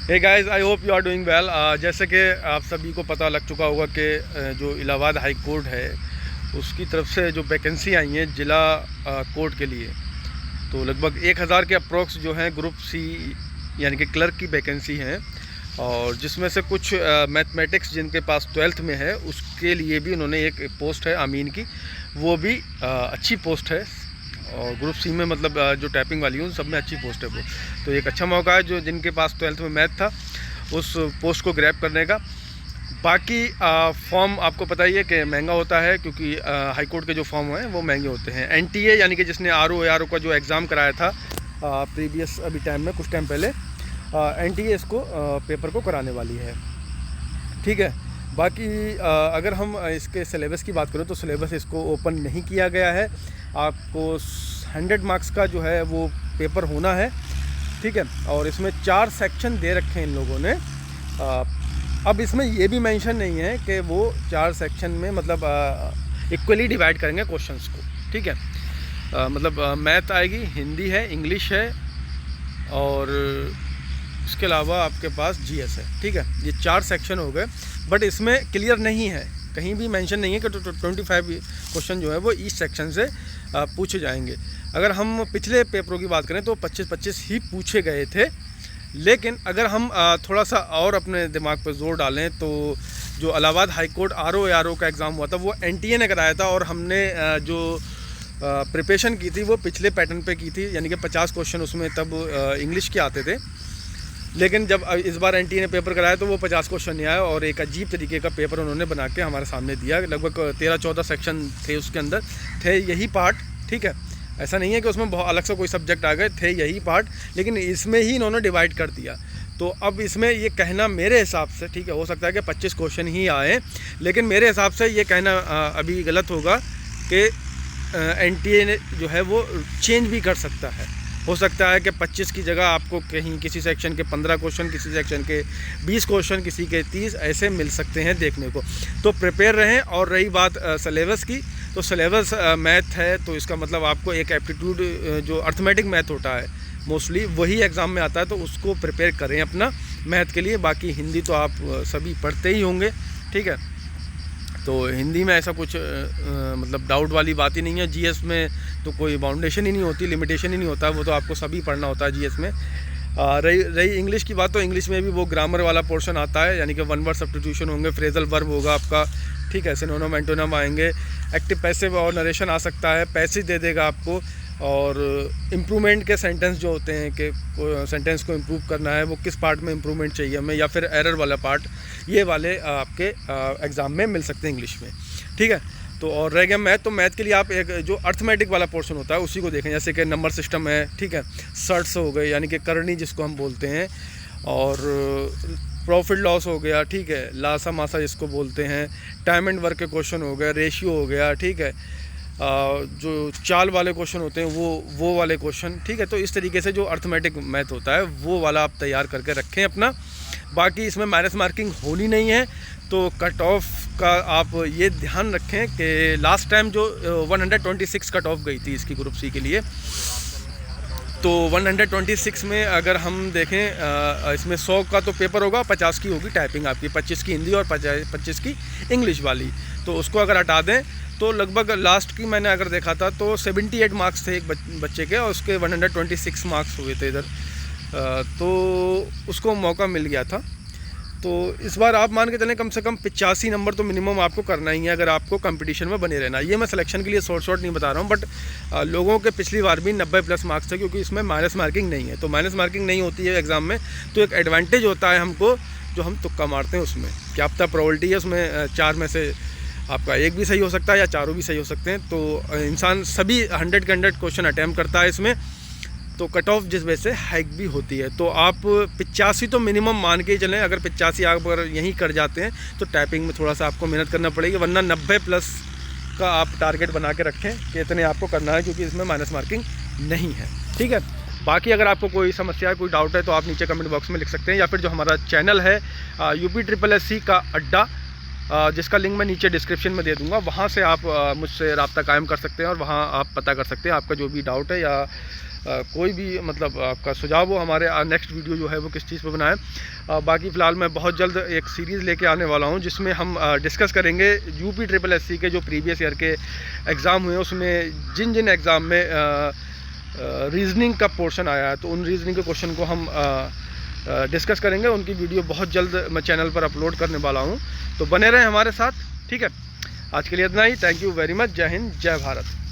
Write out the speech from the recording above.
Hey guys, I hope you are doing well. जैसे कि आप सभी को पता लग चुका होगा कि जो इलाहाबाद हाई कोर्ट है उसकी तरफ से जो वैकेंसी आई हैं जिला कोर्ट के लिए, तो लगभग 1000 के अप्रोक्स जो हैं ग्रुप सी यानी कि क्लर्क की वैकेंसी हैं। और जिसमें से कुछ मैथमेटिक्स जिनके पास 12th में है उसके लिए भी उन्होंने एक पोस्ट है अमीन की, वो भी अच्छी पोस्ट है। और ग्रुप सी में मतलब जो टाइपिंग वाली है उन सब में अच्छी पोस्ट है वो, तो एक अच्छा मौका है जो जिनके पास 12th में मैथ था उस पोस्ट को ग्रैब करने का। बाकी फॉर्म आपको पता ही है कि महंगा होता है, क्योंकि हाई कोर्ट के जो फॉर्म हैं वो महंगे होते हैं। एनटीए यानी कि जिसने आरओ का जो एग्ज़ाम कराया था प्रीवियस अभी टाइम में कुछ टाइम पहले, एनटीए इसको पेपर को कराने वाली है। ठीक है। बाकी अगर हम इसके सिलेबस की बात करें तो सिलेबस इसको ओपन नहीं किया गया है। आपको 100 मार्क्स का जो है वो पेपर होना है। ठीक है। और इसमें 4 सेक्शन दे रखे हैं इन लोगों ने। अब इसमें ये भी मेंशन नहीं है कि वो 4 सेक्शन में मतलब इक्वली डिवाइड करेंगे क्वेश्चंस को। ठीक है। मतलब मैथ आएगी, हिंदी है, इंग्लिश है और इसके अलावा आपके पास जीएस है। ठीक है। ये 4 सेक्शन हो गए, बट इसमें क्लियर नहीं है, कहीं भी मेंशन नहीं है कि 25 क्वेश्चन जो है वो ईच सेक्शन से पूछे जाएंगे। अगर हम पिछले पेपरों की बात करें तो 25-25 ही पूछे गए थे। लेकिन अगर हम थोड़ा सा और अपने दिमाग पर जोर डालें तो जो इलाहाबाद हाई कोर्ट आरओ का एग्ज़ाम हुआ था वो एनटीए ने कराया था, और हमने जो प्रिपरेशन की थी वो पिछले पैटर्न पे की थी, यानी कि 50 क्वेश्चन उसमें तब इंग्लिश के आते थे। लेकिन जब इस बार एनटीए ने पेपर कराया तो वो 50 क्वेश्चन नहीं आया और एक अजीब तरीके का पेपर उन्होंने बना के हमारे सामने दिया। लगभग 13-14 सेक्शन थे, उसके अंदर थे यही पार्ट। ठीक है। ऐसा नहीं है कि उसमें बहुत अलग से कोई सब्जेक्ट आ गए, थे यही पार्ट, लेकिन इसमें ही इन्होंने डिवाइड कर दिया। तो अब इसमें ये कहना मेरे हिसाब से, ठीक है, हो सकता है कि 25 क्वेश्चन ही आए, लेकिन मेरे हिसाब से ये कहना अभी गलत होगा कि एनटीए ने जो है वो चेंज भी कर सकता है। हो सकता है कि 25 की जगह आपको कहीं किसी सेक्शन के 15 क्वेश्चन, किसी सेक्शन के 20 क्वेश्चन, किसी के 30 ऐसे मिल सकते हैं देखने को। तो प्रिपेयर रहें। और रही बात सिलेबस की, तो सिलेबस मैथ है, तो इसका मतलब आपको एक एप्टीट्यूड जो अर्थमेटिक मैथ होता है मोस्टली वही एग्ज़ाम में आता है, तो उसको प्रिपेयर करें अपना मैथ के लिए। बाकी हिंदी तो आप सभी पढ़ते ही होंगे। ठीक है। तो हिंदी में ऐसा कुछ मतलब डाउट वाली बात ही नहीं है। जीएस में तो कोई बाउंडेशन ही नहीं होती, लिमिटेशन ही नहीं होता, वो तो आपको सभी पढ़ना होता है जीएस में। रही इंग्लिश की बात, तो इंग्लिश में भी वो ग्रामर वाला पोर्शन आता है, यानी कि 1 वर्ड सब्स्टिट्यूशन होंगे, फ्रेजल वर्ब होगा आपका। ठीक है। सिनोनिम एंटोनिम आएंगे, एक्टिव पैसिव और नरेशन आ सकता है, पैसिव दे देगा आपको। और इम्प्रूवमेंट के सेंटेंस जो होते हैं कि सेंटेंस को इम्प्रूव करना है, वो किस पार्ट में इम्प्रूवमेंट चाहिए हमें, या फिर एरर वाला पार्ट, ये वाले आपके एग्ज़ाम में मिल सकते हैं इंग्लिश में। ठीक है। तो और रह गया मैथ, तो मैथ के लिए आप एक जो अर्थमेटिक वाला पोर्शन होता है उसी को देखें, जैसे कि नंबर सिस्टम है। ठीक है। सर्ट्स हो गए यानी कि करनी जिसको हम बोलते हैं, और प्रॉफिट लॉस हो गया। ठीक है। लासा मासा जिसको बोलते हैं, टाइम एंड वर्क के क्वेश्चन हो गए, रेशियो हो गया। ठीक है। जो चाल वाले क्वेश्चन होते हैं वो वाले क्वेश्चन। ठीक है। तो इस तरीके से जो अर्थमेटिक मैथ होता है वो वाला आप तैयार करके रखें अपना। बाकी इसमें माइनस मार्किंग होनी नहीं है, तो कट ऑफ का आप ये ध्यान रखें कि लास्ट टाइम जो 126 कट ऑफ गई थी इसकी ग्रुप सी के लिए, तो 126 में अगर हम देखें इसमें 100 का तो पेपर होगा, 50 की होगी टाइपिंग आपकी, 25 की हिंदी और 25 की इंग्लिश वाली। तो उसको अगर हटा दें तो लगभग लास्ट की मैंने अगर देखा था तो 78 मार्क्स थे एक बच्चे के, और उसके 126 मार्क्स हुए थे इधर, तो उसको मौका मिल गया था। तो इस बार आप मान के चलें कम से कम 85 नंबर तो मिनिमम आपको करना ही है अगर आपको कंपटीशन में बने रहना। ये मैं सिलेक्शन के लिए शॉर्ट नहीं बता रहा हूँ, बट लोगों के पिछली बार भी 90+ मार्क्स थे, क्योंकि इसमें माइनस मार्किंग नहीं है। तो माइनस मार्किंग नहीं होती है एग्ज़ाम में, तो एक एडवांटेज होता है हमको, जो हम तुक्का मारते हैं उसमें, क्या पता प्रोबेबिलिटी है उसमें 4 में से आपका एक भी सही हो सकता है या चारों भी सही हो सकते हैं। तो इंसान सभी 100 के 100 क्वेश्चन अटैम्प्ट करता है इसमें, तो कट ऑफ जिस वजह से हाइक भी होती है। तो आप 85 तो मिनिमम मान के ही चलें। अगर 85 आप अगर यहीं कर जाते हैं तो टाइपिंग में थोड़ा सा आपको मेहनत करना पड़ेगी, वरना 90+ का आप टारगेट बना के रखें कि इतने आपको करना है, क्योंकि इसमें माइनस मार्किंग नहीं है। ठीक है। बाकी अगर आपको कोई समस्या है, कोई डाउट है, तो आप नीचे कमेंट बॉक्स में लिख सकते हैं, या फिर जो हमारा चैनल है UPSSC का अड्डा, जिसका लिंक मैं नीचे डिस्क्रिप्शन में दे दूंगा, वहाँ से आप मुझसे रब्ता कायम कर सकते हैं और वहाँ आप पता कर सकते हैं आपका जो भी डाउट है या कोई भी मतलब आपका सुझाव हो, हमारे नेक्स्ट वीडियो जो है वो किस चीज़ पर बनाएं। बाकी फ़िलहाल मैं बहुत जल्द एक सीरीज़ लेके आने वाला हूं जिसमें हम डिस्कस करेंगे UPSSC के जो प्रीवियस ईयर के एग्ज़ाम हुए उसमें जिन जिन एग्ज़ाम में रीजनिंग का पोर्शन आया है, तो उन रीजनिंग के क्वेश्चन को हम डिस्कस करेंगे। उनकी वीडियो बहुत जल्द मैं चैनल पर अपलोड करने वाला हूं, तो बने रहें हमारे साथ। ठीक है, आज के लिए इतना ही। Thank you very much. जय हिंद, जय भारत।